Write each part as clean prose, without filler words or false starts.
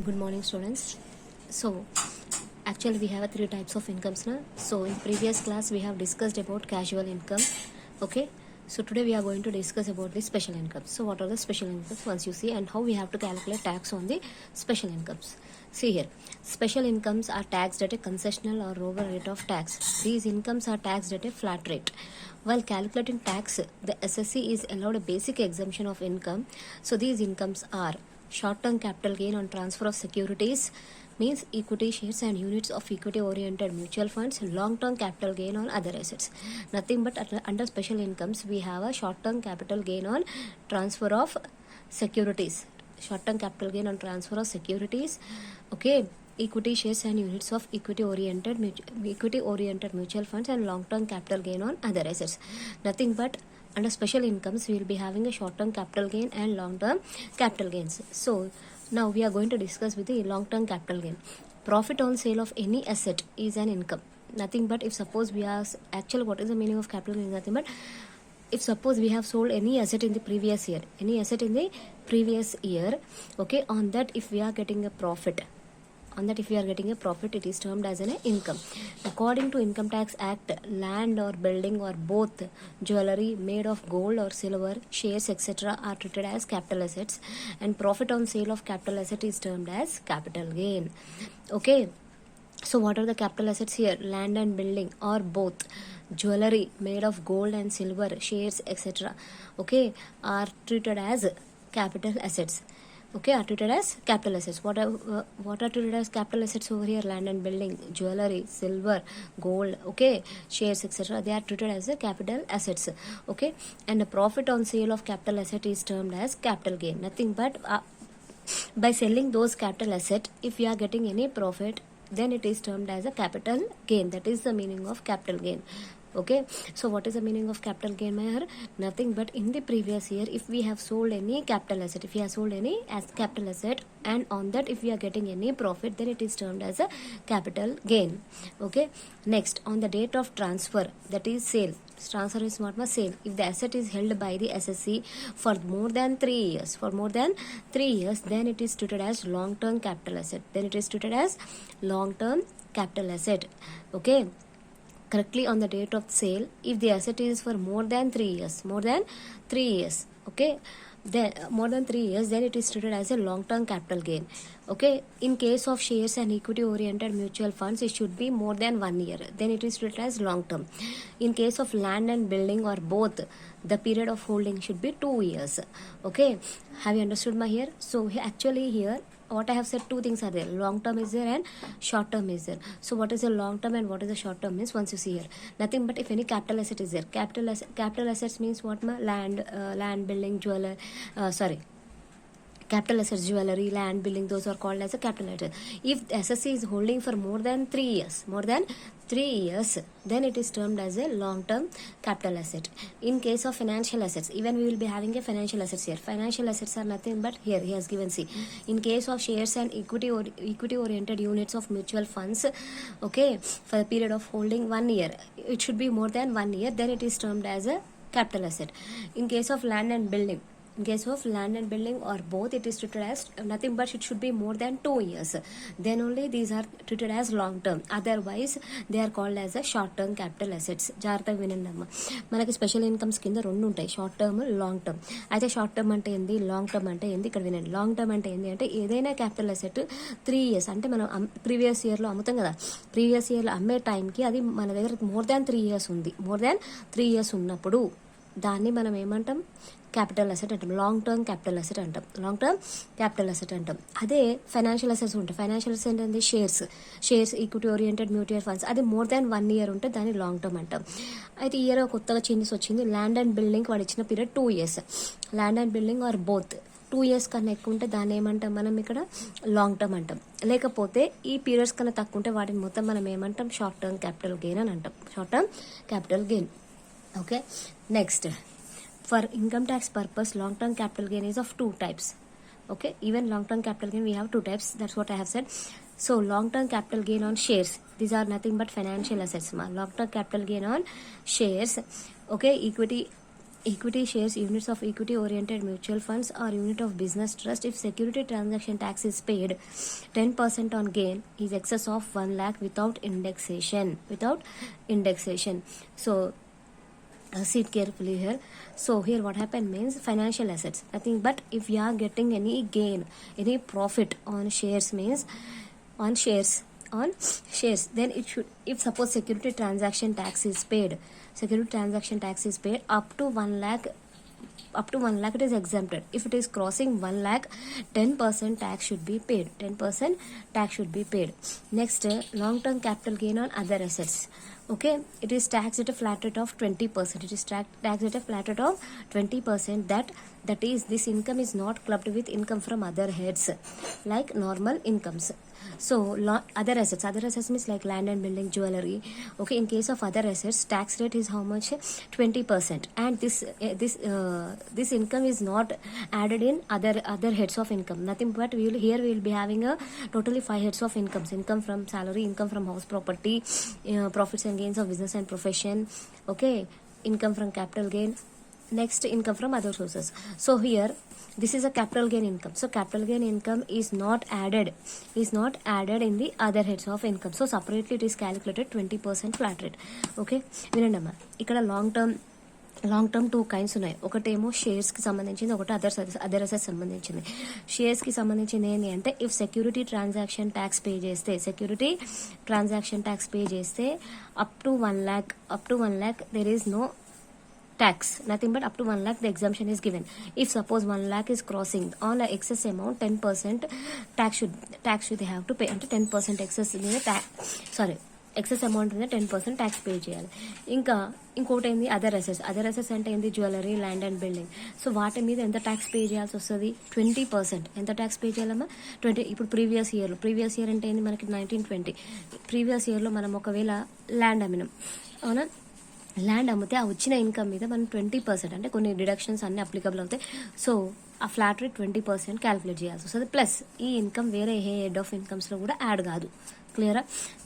Good morning, students. So, actually, we have three types of incomes now. So, in previous class, we have discussed about casual income. Okay. So, today we are going to discuss about the special incomes. So, what are the special incomes once you see, and how we have to calculate tax on the special incomes. See here, special incomes are taxed at a concessional or lower rate of tax. These incomes are taxed at a flat rate. While calculating tax, the SSC is allowed a basic exemption of income. So, these incomes are short-term capital gain on transfer of securities, means equity shares and units of equity oriented mutual funds, long-term capital gain on other assets. Nothing but under special incomes we have a short-term capital gain on transfer of securities, short-term capital gain on transfer of securities, okay, equity shares and units of equity oriented mutual funds, and long-term capital gain on other assets. Nothing but under special incomes we will be having a short-term capital gain and long-term capital gains. So now we are going to discuss with the long-term capital gain. Profit on sale of any asset is an income. Nothing but if suppose we are actually, what is the meaning of capital gain? Nothing but if suppose we have sold any asset in the previous year, okay, on that if we are getting a profit, it is termed as an income. According to Income Tax Act, land or building or both jewelry made of gold or silver, shares, etc. are treated as capital assets, and profit on sale of capital asset is termed as capital gain. Okay, so what are the capital assets here? Land and building or both jewelry made of gold and silver, shares, etc. okay, are treated as capital assets. Okay, are treated as capital assets. What are treated as capital assets over here? Land and building, jewelry, silver, gold, okay, shares, etc. They are treated as a capital assets. Okay, and the profit on sale of capital asset is termed as capital gain. Nothing but by selling those capital asset, if we are getting any profit, then it is termed as a capital gain. That is the meaning of capital gain. Okay, so what is the meaning of capital gain, Meher? Nothing but in the previous year, if we have sold any capital asset, capital asset, and on that if we are getting any profit, then it is termed as a capital gain. Okay, next, on the date of transfer, that is sale. Transfer is what was sale. If the asset is held by the SSC for more than 3 years, then it is treated as long-term capital asset. Okay, correctly on the date of sale, if the asset is for more than 3 years, okay, then more than 3 years, then it is treated as a long-term capital gain. Okay, in case of shares and equity oriented mutual funds, it should be more than 1 year, then it is treated as long term. In case of land and building or both, the period of holding should be 2 years. Okay, have you understood my here? So actually here what I have said, two things are there. Long term is there and short term is there. So what is a long term and what is a short term means once you see here. Nothing but if any capital asset is there. Capital assets means what? Land, building, capital assets, jewelry, land, building, those are called as a capital asset. If the SSC is holding for more than 3 years, then it is termed as a long-term capital asset. In case of financial assets, even we will be having a financial assets here. Financial assets are nothing but here he has given, see, in case of shares and equity oriented units of mutual funds, okay, for the period of holding 1 year, it should be more than 1 year, then it is termed as a capital asset. In case of land and building, or both, it is treated as nothing but it should be more than 2 years, then only these are treated as long term. Otherwise they are called as a short term capital assets. జాగ్రత్తగా వినండి అమ్మ, మనకి special incomes కింద రెండు ఉంటాయి, short term, long term. అయితే short term అంటే ఏంది, లాంగ్ టర్మ్ అంటే ఏంది, ఇక్కడ వినండి. లాంగ్ టర్మ్ అంటే ఏంది అంటే ఏదైనా క్యాపిటల్ అసెట్ 3 years అంటే మనం ప్రీవియస్ ఇయర్లో అమ్ముతాం కదా, ప్రీవియస్ ఇయర్లో అమ్మే టైంకి అది మన దగ్గర మోర్ దాన్ 3 years ఉంది, ఉన్నప్పుడు దాన్ని మనం ఏమంటాం, క్యాపిటల్ అసెట్ అంటాం, లాంగ్ టర్మ్ క్యాపిటల్ అసెట్ అంటాం. అదే ఫైనాన్షియల్ అసెట్స్ ఉంటాయి. ఫైనాన్షియల్ అసెట్ అంటే shares, equity oriented mutual funds, అది మోర్ దాన్ 1 year ఉంటే దాన్ని లాంగ్ టర్మ్ అంటాం. అయితే ఇయర్ కొత్తగా చేంజెస్ వచ్చింది. ల్యాండ్ అండ్ బిల్డింగ్ వాడు ఇచ్చిన period 2 years, land and building are both 2 years కన్నా ఎక్కువ ఉంటే దాన్ని ఏమంటాం మనం ఇక్కడ లాంగ్ టర్మ్ అంటాం. లేకపోతే ఈ పీరియడ్స్ కన్నా తక్కువ ఉంటే వాటిని మొత్తం మనం ఏమంటాం, షార్ట్ టర్మ్ క్యాపిటల్ గెయిన్ అని అంటాం, Okay, next, for income tax purpose, long term capital gain is of 2 types. Okay, even long term capital gain we have 2 types, that's what I have said. So long term capital gain on shares, these are nothing but financial assets. Long term capital gain on shares, okay, equity shares, units of equity oriented mutual funds or unit of business trust. If security transaction tax is paid, 10% on gain is excess of 1 lakh without indexation. So see it carefully here. So here what happened means financial assets, nothing but if you are getting any gain, any profit on shares, means on shares, then it should, if suppose security transaction tax is paid up to 1 lakh, it is exempted. If it is crossing 1 lakh, 10% tax should be paid. Next, long term capital gain on other assets. Okay, it is taxed at a flat rate of 20%. It is taxed at a flat rate of 20%. That is, this income is not clubbed with income from other heads like normal incomes. So other assets means like land and building, jewelry. Okay, in case of other assets, tax rate is how much? 20%. And this income is not added in other heads of income, nothing but we will be having a totally 5 heads of incomes: income from salary, income from house property, profits and gains of business and profession. Okay, income from capital gain. Next, income from other sources. So here this is a capital gain income. So capital gain income is not added in the other heads of income. So separately it is calculated 20% flat rate. Okay, వినండమ్మా, ఇక్కడ long term 2 kinds ఉన్నాయి. ఒకటేమో షేర్స్కి సంబంధించింది, ఒకటి other assets సంబంధించింది. షేర్స్కి సంబంధించింది ఏంటి అంటే, if security transaction tax pay చేస్తే up to 1 lakh there is no tax, nothing but up to 1 lakh the exemption is given. If suppose 1 lakh is crossing on a excess amount, 10% tax should have to pay. అంటే 10% excess amount మీద 10% tax pay చేయాలి. ఇంకోటి ఏంది other assets అంటే ఏంది? Jewellery, land and building. So వాటి మీద ఎంత ట్యాక్స్ పే చేయాల్సి వస్తుంది? 20%. ఎంత ట్యాక్స్ పే చేయాలమ్మా? 20. ఇప్పుడు ప్రీవియస్ ఇయర్ అంటే ఏంది మనకి 1920. ప్రీవియస్ ఇయర్లో మనం ఒకవేళ ల్యాండ్ అమ్మినాం, అవునా? ల్యాండ్ అమ్మితే ఆ వచ్చిన ఇన్కమ్ మీద మనం 20%, అంటే కొన్ని డిడక్షన్స్ అన్ని అప్లికబుల్ అవుతాయి. సో ఆ ఫ్లాట్ రేట్ 20% క్యాలిక్యులేట్ చేయాల్సి వస్తుంది. ప్లస్ ఈ ఇన్కమ్ వేరే ఏ హెడ్ ఆఫ్ ఇన్కమ్స్లో కూడా యాడ్ కాదు. క్లియరా?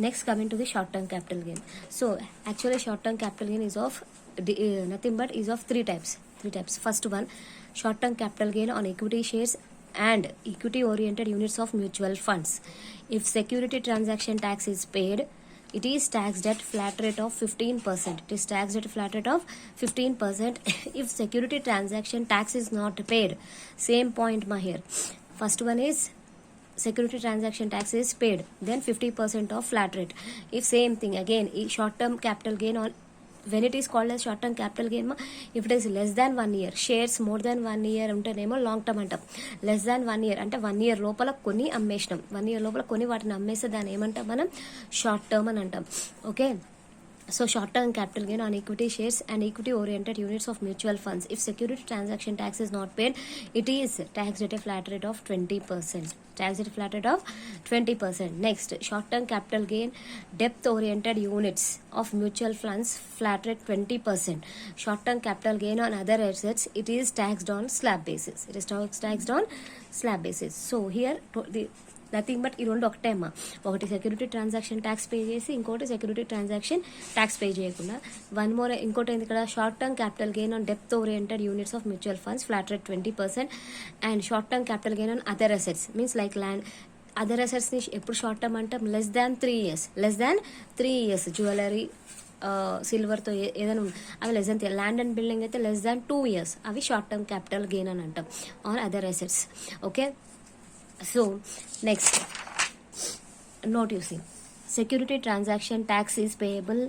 Next coming to the short term capital gain. So actually short term capital gain is of nothing but is of three types. First one, short term capital gain on equity shares and equity oriented units of mutual funds. If security transaction tax is paid, it is taxed at flat rate of 15%. If security transaction tax is not paid, same point here. First one is security transaction tax is paid, then 50% of flat rate. If same thing again, short term capital gain on, when it is called as short term capital gain, if it is less than 1 year, shares more than 1 year ఉంటేనేమో long term అంటాం. Less దాన్ 1 year అంటే 1 year లోపల కొని అమ్మేసినాం, 1 year లోపల కొని వాటిని అమ్మేస్తే దాన్ని ఏమంటాం మనం? షార్ట్ టర్మ్ అని అంటాం. Okay, so short term capital gain on equity shares and equity oriented units of mutual funds. If security transaction tax is not paid, it is taxed at a flat rate of 20%. Next, short term capital gain depth oriented units of mutual funds, flat rate 20%. Short term capital gain on other assets, it is taxed on slab basis. So here nothing but ఈ రెండు ఒకటే అమ్మా. ఒకటి security transaction tax pay చేసి, ఇంకోటి security transaction tax pay చేయకుండా. One more, ఇంకోటి ఏంది ఇక్కడ? Short term capital gain on depth oriented units of mutual funds, flat rate 20%. And short term capital gain on other assets, means like land. Other అసెట్స్ని ఎప్పుడు short term అంటాం? Less than 3 years. Jewellery, సిల్వర్తో ఏదైనా అవి less than, land and building అయితే less than 2 years, అవి short term capital gain అని అంటాం on other assets. Okay, so next, note you see, security transaction tax is payable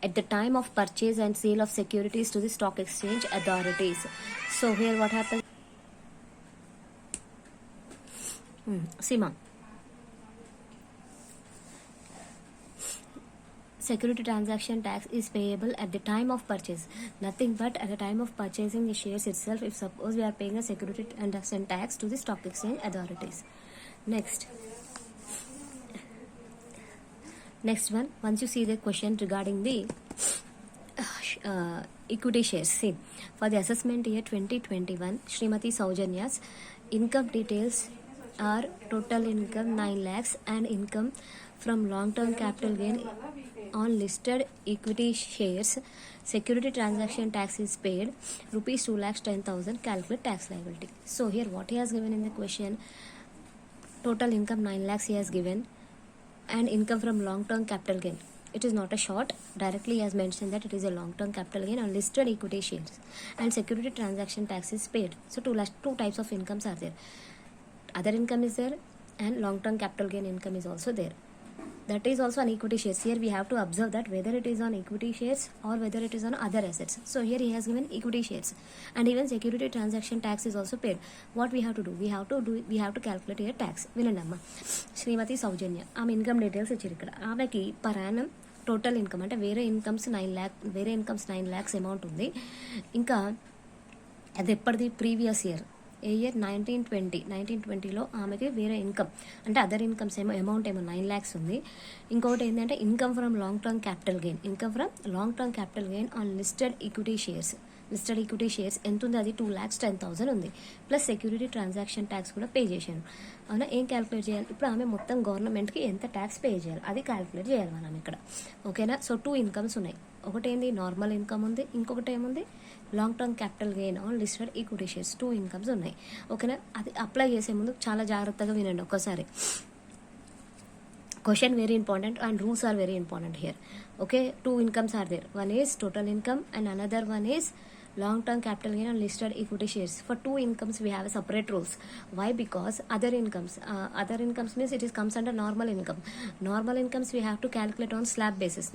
at the time of purchase and sale of securities to the stock exchange authorities. So here what happens? Sima, security transaction tax is payable at the time of purchase, nothing but at the time of purchasing the shares itself. If suppose we are paying a security transaction tax to the stock exchange authorities. Next one, once you see the question regarding the equity shares, see, for the assessment year 2021, Srimati Saujanya's income details are total income 9 lakhs and income from long term capital gain on listed equity shares, security transaction tax is paid, rupees 2,10,000, calculate tax liability. So here what he has given in the question, total income 9 lakhs he has given, and income from long term capital gain. It is not a short, directly he has mentioned that it is a long term capital gain on listed equity shares, and security transaction tax is paid. So two types of incomes are there. Other income is there, and long term capital gain income is also there. That is also on equity shares. Here we have to observe that whether it is on equity shares or whether it is on other assets. So here he has given equity shares, and even security transaction tax is also paid. What we have to do? We have to calculate here tax. వినండమ్మా, శ్రీమతి సౌజన్య ఆమె income details ఇచ్చారు ఇక్కడ. ఆమెకి per annum total income అంటే వేరే incomes 9 lakhs amount ఉంది. ఇంకా అది ఎప్పటిది? Previous year, ఏ year? 1920లో ఆమెకి వేరే ఇన్కమ్ అంటే అదర్ ఇన్కమ్స్ ఏమో అమౌంట్ ఏమో 9 lakhs ఉంది. ఇంకొకటి ఏంటంటే income from long term capital gain on listed equity shares ఎంత ఉంది? అది 2,10,000 ఉంది. ప్లస్ సెక్యూరిటీ ట్రాన్సాక్షన్ ట్యాక్స్ కూడా పే చేశాను. అవునా? ఏం క్యాలిక్యులేట్ చేయాలి ఇప్పుడు? ఆమె మొత్తం గవర్నమెంట్కి ఎంత ట్యాక్స్ పే చేయాలి అది క్యాలిక్యులేట్ చేయాలి మనం ఇక్కడ. ఓకేనా? సో 2 ఇన్కమ్స్ ఉన్నాయి. ఒకటేంది నార్మల్ ఇన్కమ్ ఉంది, ఇంకొకటి ఏముంది? Long term capital gain on listed equity shares. 2 incomes ఉన్నాయి. ఓకేనా? అది అప్లై చేసే ముందు చాలా జాగ్రత్తగా వినండి ఒక్కసారి. Question very important and rules are very important here. Okay, 2 incomes are there. One is total income and another one is long-term capital gain on listed equity shares. For 2 incomes we have a separate rules. Why? Because other incomes means it is comes under normal income. Normal incomes we have to calculate on slab basis.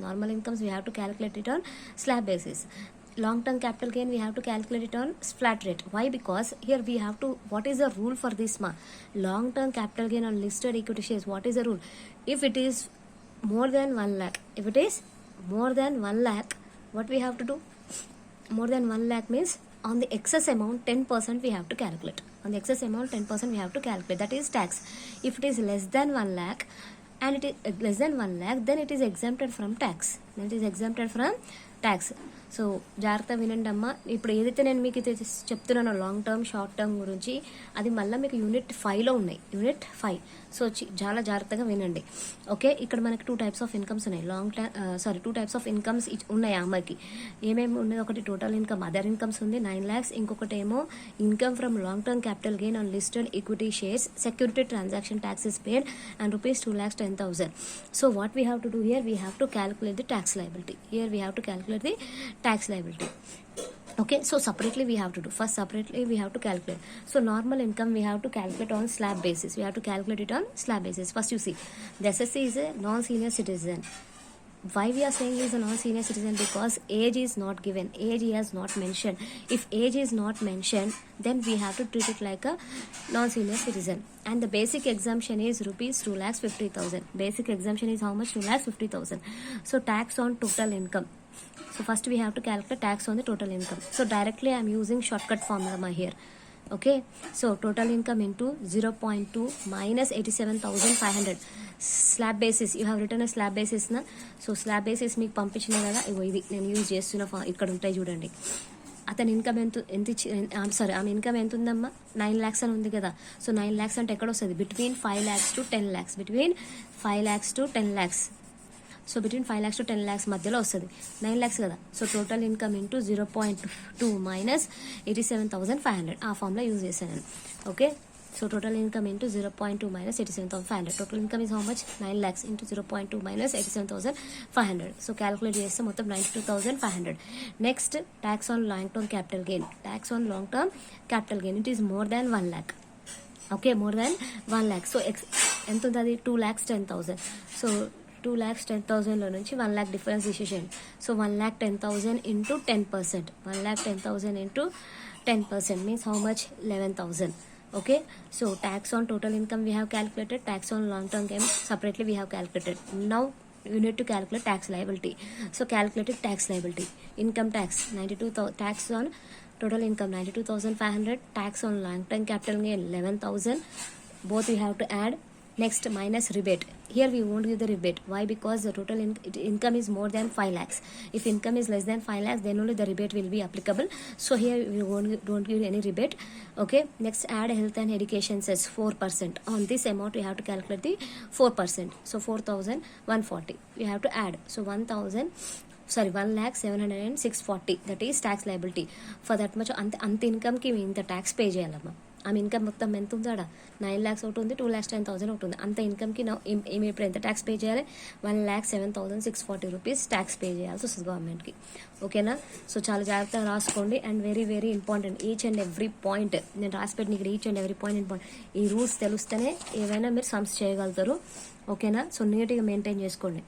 Long-term capital gain we have to calculate it on flat rate. Why? Because here we have to, what is the rule for this long-term capital gain on listed equity shares? What is the rule? If it is more than 1 lakh, what we have to do? More than 1 lakh means on the excess amount 10% we have to calculate. That is tax. If it is less than 1 lakh and it is less than 1 lakh, then it is exempted from tax. So జాగ్రత్త వినండి అమ్మా. ఇప్పుడు ఏదైతే నేను మీకు అయితే చెప్తున్నానో long term short term గురించి, అది మళ్ళీ మీకు యూనిట్ 5లో ఉన్నాయి. సో చాలా జాగ్రత్తగా వినండి. ఓకే, ఇక్కడ మనకి 2 types ఆఫ్ ఇన్కమ్స్ ఉన్నాయి. 2 types ఆఫ్ ఇన్కమ్స్ ఉన్నాయి అమ్మాయికి. ఏమేమి ఉన్నది? ఒకటి టోటల్ ఇన్కమ్, అదర్ ఇన్కమ్స్ ఉంది 9 lakhs. ఇంకొకటి ఏమో income from long term capital gain on listed equity shares, security transaction tax is paid, and rupees 2,10,000. So what we have to do here? We have to calculate the tax liability. Okay, so separately we have to do. First separately we have to calculate. So normal income we have to calculate on slab basis. First you see, the SSC is a non-senior citizen. Why we are saying he is a non-senior citizen? Because age is not given. Age he has not mentioned. If age is not mentioned, then we have to treat it like a non-senior citizen. And the basic exemption is rupees 2,50,000. Basic exemption is how much? 2,50,000. So tax on total income. So first we have to calculate tax on the total income. So directly I am using shortcut formula here. Okay, so total income into 0.2 minus 87,500. Slab basis, you have written a slab basis na. So slab basis మీకు పంపించిన కదా, ఇది నేను use చేస్తున్న ఇక్కడ ఉంటాయి చూడండి. అతని ఇన్కమ్ ఆమె ఇన్కమ్ ఎంత ఉందమ్మా? 9 lakhs అని ఉంది కదా. సో 9 lakhs అంటే ఎక్కడ వస్తుంది? Between 5 lakhs to 10 lakhs. So between 5 lakhs to 10 lakhs మధ్యలో వస్తుంది. 9 lakhs కదా. So total income into 0.2 minus 87,500. ఆ ఫార్ములా యూజ్ చేశాను నేను. Okay, so total income into 0.2 minus 87,500. Total income is how much? 9 lakhs into 0.2 minus 87,500. So calculate చేస్తే మొత్తం 92,500. Next tax on long term capital gain. It is more than 1 lakh. Okay, more than 1 lakh. So ఎంత ఉంది అది? 2,10,000. So 2,10,000లో నుంచి 1 lakh difference తీసేసేయండి. So 1,10,000 into 10%. 1,10,000 into 10% means how much? 11,000. Okay, so tax on total income we have calculated. Tax on long term gain separately we have calculated. Now you need to calculate tax liability. So calculated tax liability. Income tax 92,000. Tax on total income 92,500. Tax on long term capital gain 11,000. Both you have to add. Next, minus rebate. Here we won't give the rebate. Why? Because the total income is more than 5 lakhs. If income is less than 5 lakhs, then only the rebate will be applicable. So here we don't give any rebate. Okay. Next, add health and education cess 4%. On this amount, we have to calculate the 4%. So 4,140. We have to add. So 1,706.40. That is tax liability. For that much, ant income ki inta tax pay cheyalama. ఆమె income మొత్తం ఎంత ఉందో ఆడ 9 lakhs ఒకటి ఉంది, 2,10,000 ఒకటి ఉంది. అంత ఇన్కమ్కి ఏమి ఇప్పుడు ఎంత ట్యాక్స్ పే చేయాలి? 1,07,640 రూపీస్ ట్యాక్స్ పే చేయాల్సి వస్తుంది గవర్నమెంట్కి. ఓకేనా? సో చాలా జాగ్రత్తగా రాసుకోండి. And very very important, each and every point నేను రాసిపెట్టిన ఇక్కడ each and every point important. ఈ రూల్స్ తెలిస్తేనే ఏవైనా మీరు సమ్స్ చేయగలుగుతారు. ఓకేనా? సో నీట్గా మెయింటైన్ చేసుకోండి.